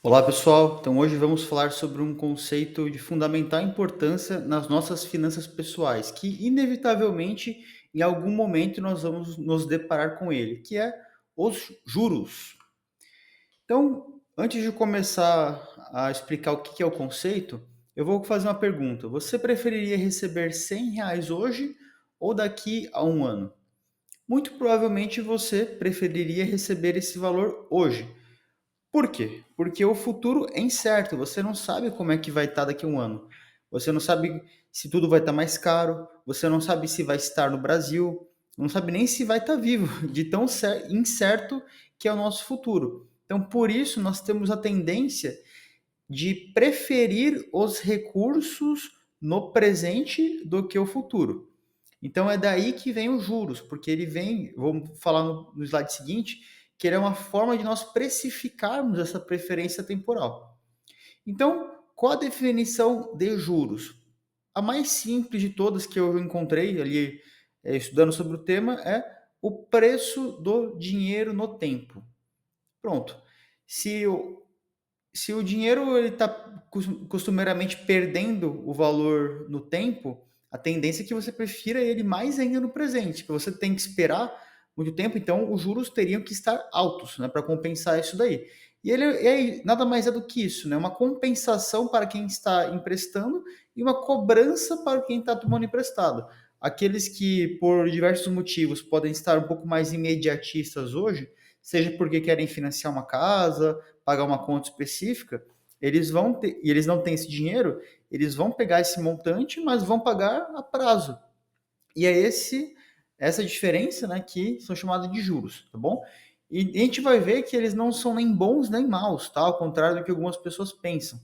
Olá pessoal, então hoje vamos falar sobre um conceito de fundamental importância nas nossas finanças pessoais, que inevitavelmente em algum momento nós vamos nos deparar com ele, que é os juros. Então, antes de começar a explicar o que é o conceito, eu vou fazer uma pergunta. Você preferiria receber R$ 100 hoje ou daqui a um ano? Muito provavelmente você preferiria receber esse valor hoje. Por quê? Porque o futuro é incerto, você não sabe como é que vai estar daqui a um ano. Você não sabe se tudo vai estar mais caro, você não sabe se vai estar no Brasil, não sabe nem se vai estar vivo, de tão incerto que é o nosso futuro. Então, por isso, nós temos a tendência de preferir os recursos no presente do que o futuro. Então é daí que vem os juros, porque ele vem, vamos falar no slide seguinte, que ele é uma forma de nós precificarmos essa preferência temporal. Então, qual a definição de juros? A mais simples de todas que eu encontrei ali estudando sobre o tema é o preço do dinheiro no tempo. Pronto. Se o, se o dinheiro está costumeiramente perdendo o valor no tempo, a tendência é que você prefira ele mais ainda no presente, porque você tem que esperar muito tempo, então os juros teriam que estar altos, né, para compensar isso daí. E ele nada mais é do que isso, né, uma compensação para quem está emprestando e uma cobrança para quem está tomando emprestado. Aqueles que, por diversos motivos, podem estar um pouco mais imediatistas hoje, seja porque querem financiar uma casa, pagar uma conta específica, eles vão ter, e eles não têm esse dinheiro, eles vão pegar esse montante, mas vão pagar a prazo. E é essa diferença, né, que são chamados de juros, tá bom? E a gente vai ver que eles não são nem bons nem maus, tá? Ao contrário do que algumas pessoas pensam.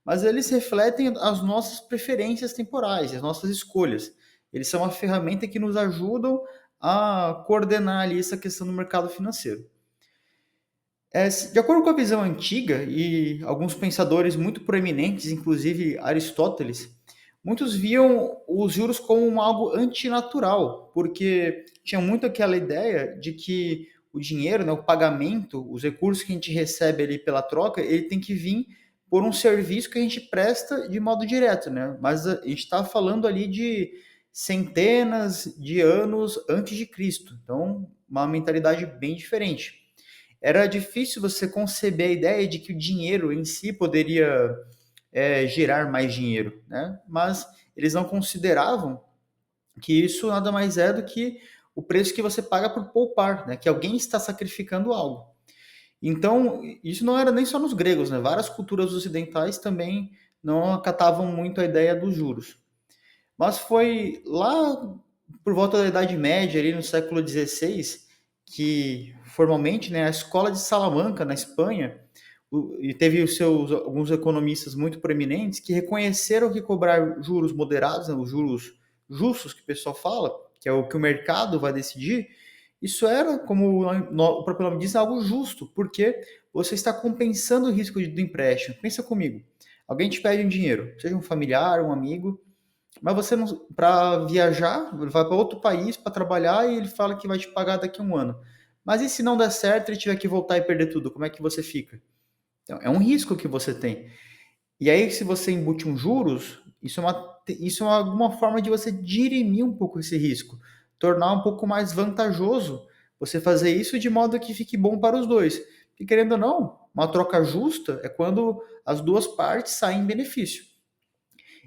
Mas eles refletem as nossas preferências temporais, as nossas escolhas. Eles são uma ferramenta que nos ajudam a coordenar ali essa questão do mercado financeiro. De acordo com a visão antiga e alguns pensadores muito proeminentes, inclusive Aristóteles, muitos viam os juros como algo antinatural, porque tinha muito aquela ideia de que o dinheiro, né, o pagamento, os recursos que a gente recebe ali pela troca, ele tem que vir por um serviço que a gente presta de modo direto, né? Mas a gente está falando ali de centenas de anos antes de Cristo, então uma mentalidade bem diferente. Era difícil você conceber a ideia de que o dinheiro em si poderia gerar mais dinheiro, né? Mas eles não consideravam que isso nada mais é do que o preço que você paga por poupar, né? Que alguém está sacrificando algo. Então, isso não era nem só nos gregos, né? Várias culturas ocidentais também não acatavam muito a ideia dos juros. Mas foi lá por volta da Idade Média, ali no século XVI, que formalmente, né, a escola de Salamanca, na Espanha, e teve os seus alguns economistas muito proeminentes que reconheceram que cobrar juros moderados, né, os juros justos que o pessoal fala, que é o que o mercado vai decidir, isso era, como o próprio nome diz, algo justo, porque você está compensando o risco do empréstimo. Pensa comigo, alguém te pede um dinheiro, seja um familiar, um amigo, mas você não, para viajar, vai para outro país para trabalhar e ele fala que vai te pagar daqui a um ano. Mas e se não der certo, ele tiver que voltar e perder tudo, como é que você fica? Então, é um risco que você tem. E aí, se você embute um juros, isso é alguma forma de você dirimir um pouco esse risco, tornar um pouco mais vantajoso você fazer isso de modo que fique bom para os dois. E querendo ou não, uma troca justa é quando as duas partes saem em benefício.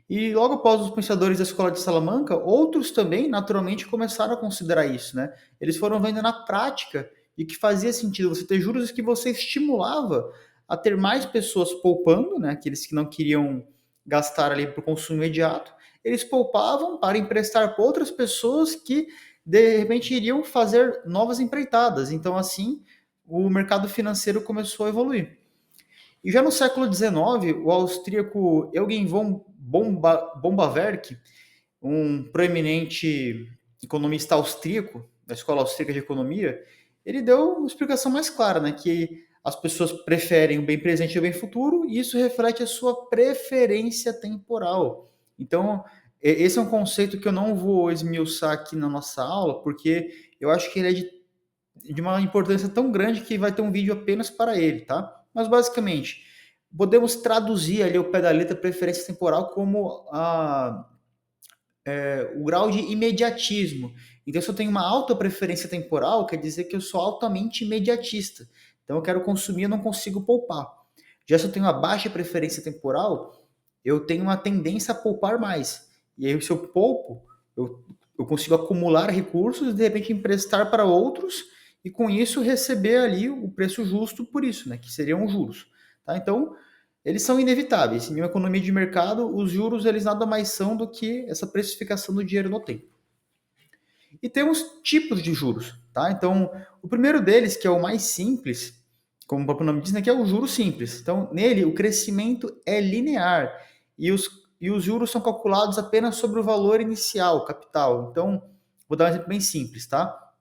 E logo após os pensadores da escola de Salamanca, outros também naturalmente começaram a considerar isso, né? Eles foram vendo na prática e que fazia sentido você ter juros que você estimulava a ter mais pessoas poupando, né? Aqueles que não queriam gastar ali para o consumo imediato, eles poupavam para emprestar para outras pessoas que de repente iriam fazer novas empreitadas. Então assim, o mercado financeiro começou a evoluir. E já no século XIX, o austríaco Eugen von Bombawerk, um proeminente economista austríaco, da Escola Austríaca de Economia, ele deu uma explicação mais clara, né, que as pessoas preferem o bem presente e o bem futuro, e isso reflete a sua preferência temporal. Então, esse é um conceito que eu não vou esmiuçar aqui na nossa aula, porque eu acho que ele é de uma importância tão grande que vai ter um vídeo apenas para ele, tá? Mas basicamente, podemos traduzir ali ao pé da letra preferência temporal como o grau de imediatismo. Então, se eu tenho uma alta preferência temporal, quer dizer que eu sou altamente imediatista. Então, eu quero consumir, eu não consigo poupar. Já se eu tenho uma baixa preferência temporal, eu tenho uma tendência a poupar mais. E aí, se eu poupo, eu consigo acumular recursos e, de repente, emprestar para outros e, com isso, receber ali o preço justo por isso, né? Que seriam os juros. Tá? Então, eles são inevitáveis. Em uma economia de mercado, os juros eles nada mais são do que essa precificação do dinheiro no tempo. E temos tipos de juros, tá? Então, o primeiro deles, que é o mais simples, como o próprio nome diz, né, que é o juro simples. Então, nele, o crescimento é linear e os juros são calculados apenas sobre o valor inicial, o capital. Então, vou dar um exemplo bem simples, tá?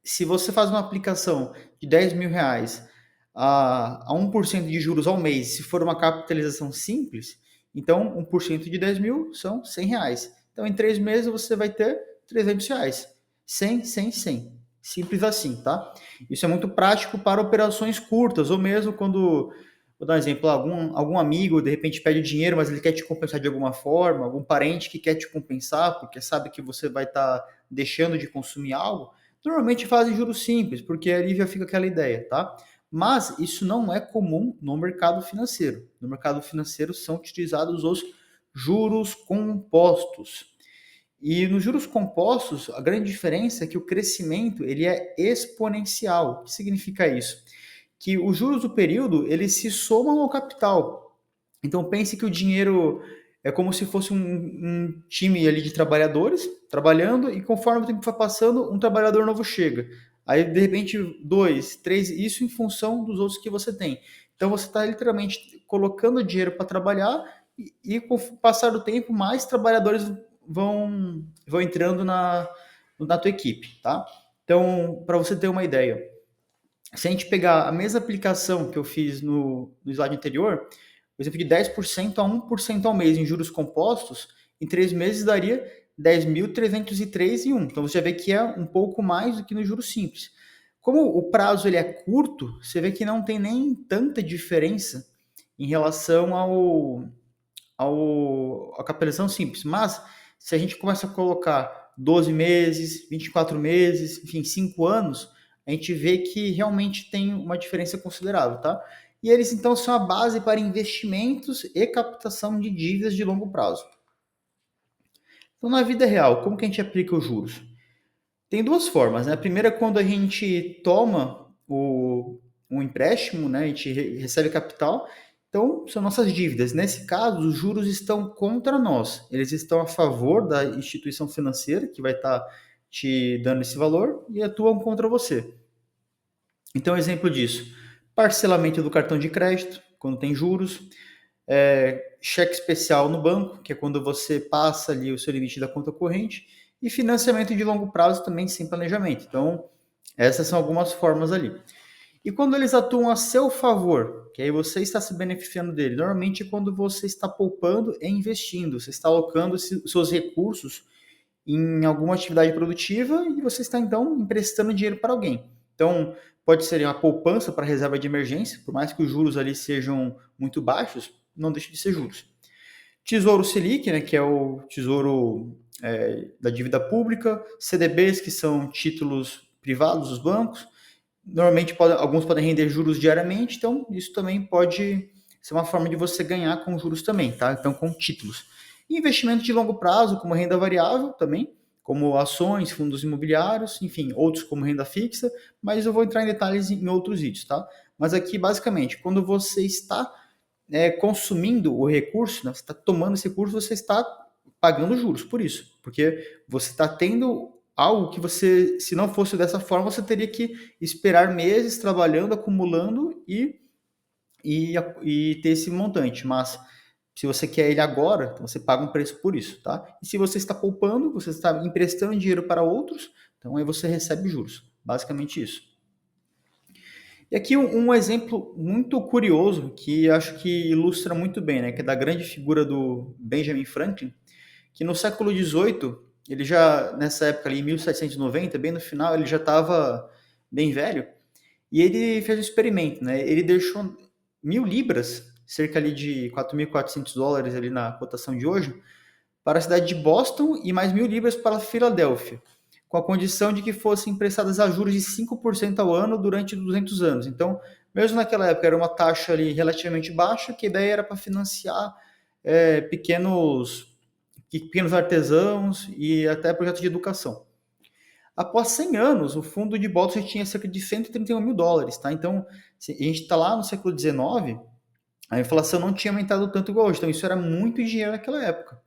Se você faz uma aplicação de 10 mil reais a 1% de juros ao mês, se for uma capitalização simples, então 1% de 10 mil são 100 reais. Então, em 3 meses, você vai ter 300 reais. 100, 100, 100. Simples assim, tá? Isso é muito prático para operações curtas, ou mesmo quando, vou dar um exemplo, algum amigo de repente pede dinheiro, mas ele quer te compensar de alguma forma, algum parente que quer te compensar, porque sabe que você vai estar deixando de consumir algo, normalmente fazem juros simples, porque ali já fica aquela ideia, tá? Mas isso não é comum no mercado financeiro. No mercado financeiro são utilizados os juros compostos. E nos juros compostos, a grande diferença é que o crescimento ele é exponencial. O que significa isso? Que os juros do período eles se somam ao capital. Então pense que o dinheiro é como se fosse um time ali de trabalhadores trabalhando e conforme o tempo vai passando, um trabalhador novo chega. Aí de repente dois, três, isso em função dos outros que você tem. Então você está literalmente colocando dinheiro para trabalhar e com o passar do tempo mais trabalhadores vão entrando na tua equipe, tá? Então para você ter uma ideia, se a gente pegar a mesma aplicação que eu fiz no slide anterior, por exemplo, de 10% a 1% ao mês em juros compostos, em 3 meses daria 10.303 em 1. Então você já vê que é um pouco mais do que no juros simples. Como o prazo ele é curto, você vê que não tem nem tanta diferença em relação à capitalização simples. Mas se a gente começa a colocar 12 meses, 24 meses, enfim, 5 anos, a gente vê que realmente tem uma diferença considerável, tá? E eles então são a base para investimentos e captação de dívidas de longo prazo. Então, na vida real, como que a gente aplica os juros? Tem duas formas, né? A primeira é quando a gente toma um empréstimo, né? A gente recebe capital, então são nossas dívidas. Nesse caso, os juros estão contra nós. Eles estão a favor da instituição financeira que vai estar te dando esse valor e atuam contra você. Então, exemplo disso, parcelamento do cartão de crédito, quando tem juros, cheque especial no banco, que é quando você passa ali o seu limite da conta corrente, e financiamento de longo prazo também sem planejamento. Então, essas são algumas formas ali. E quando eles atuam a seu favor, que aí você está se beneficiando dele, normalmente é quando você está poupando e investindo, você está alocando os seus recursos em alguma atividade produtiva e você está então emprestando dinheiro para alguém. Então, pode ser uma poupança para reserva de emergência, por mais que os juros ali sejam muito baixos, não deixa de ser juros. Tesouro Selic, né, que é o tesouro da dívida pública, CDBs, que são títulos privados dos bancos, normalmente alguns podem render juros diariamente, então isso também pode ser uma forma de você ganhar com juros também, tá? Então com títulos. E investimento de longo prazo, como renda variável também, como ações, fundos imobiliários, enfim, outros como renda fixa, mas eu vou entrar em detalhes em outros vídeos, tá? Mas aqui, basicamente, quando você está consumindo o recurso, né, você está tomando esse recurso, você está pagando juros por isso, porque você está tendo algo que você, se não fosse dessa forma, você teria que esperar meses trabalhando, acumulando e ter esse montante. Mas se você quer ele agora, então você paga um preço por isso, tá? E se você está poupando, você está emprestando dinheiro para outros, então aí você recebe juros. Basicamente isso. E aqui um exemplo muito curioso que acho que ilustra muito bem, né? Que é da grande figura do Benjamin Franklin, que no século XVIII, ele já, nessa época ali, em 1790, bem no final, ele já estava bem velho, e ele fez um experimento, né? Ele deixou 1.000 libras cerca ali de 4.400 dólares ali na cotação de hoje, para a cidade de Boston e mais 1.000 libras para Filadélfia, com a condição de que fossem emprestadas a juros de 5% ao ano durante 200 anos. Então, mesmo naquela época, era uma taxa ali relativamente baixa, que a ideia era para financiar pequenos artesãos e até projetos de educação. Após 100 anos, o fundo de Boston já tinha cerca de 131 mil dólares. Tá? Então, a gente está lá no século XIX, a inflação não tinha aumentado tanto igual hoje. Então, isso era muito dinheiro naquela época.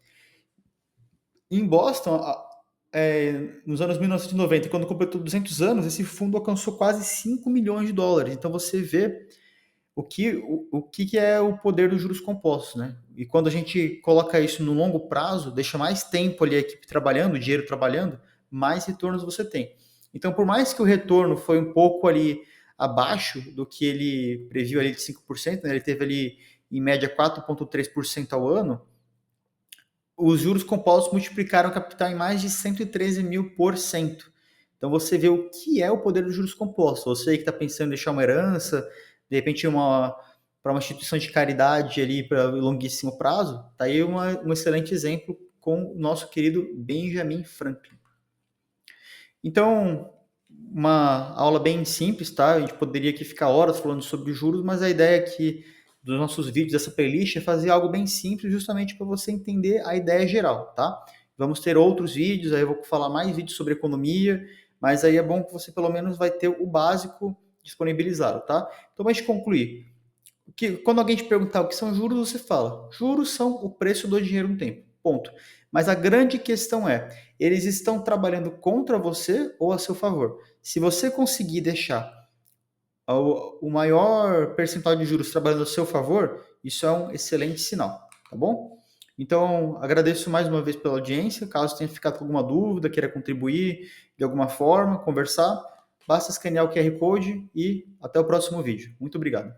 Em Boston, nos anos 1990, quando completou 200 anos, esse fundo alcançou quase 5 milhões de dólares. Então, você vê o que é o poder dos juros compostos, né? E quando a gente coloca isso no longo prazo, deixa mais tempo ali a equipe trabalhando, o dinheiro trabalhando, mais retornos você tem. Então, por mais que o retorno foi um pouco ali abaixo do que ele previu ali de 5%, né? Ele teve ali em média 4,3% ao ano, os juros compostos multiplicaram o capital em mais de 113 mil por cento. Então você vê o que é o poder dos juros compostos. Você que está pensando em deixar uma herança, de repente para uma instituição de caridade ali para longuíssimo prazo, está aí um excelente exemplo com o nosso querido Benjamin Franklin. Então, uma aula bem simples, tá? A gente poderia aqui ficar horas falando sobre juros, mas a ideia aqui dos nossos vídeos dessa playlist é fazer algo bem simples, justamente para você entender a ideia geral, tá? Vamos ter outros vídeos, aí eu vou falar mais vídeos sobre economia, mas aí é bom que você pelo menos vai ter o básico disponibilizado, tá? Então, para a gente concluir, quando alguém te perguntar o que são juros, você fala: juros são o preço do dinheiro no tempo. Ponto. Mas a grande questão é: eles estão trabalhando contra você ou a seu favor? Se você conseguir deixar o maior percentual de juros trabalhando a seu favor, isso é um excelente sinal, tá bom? Então, agradeço mais uma vez pela audiência. Caso tenha ficado com alguma dúvida, queira contribuir de alguma forma, conversar, basta escanear o QR Code e até o próximo vídeo. Muito obrigado.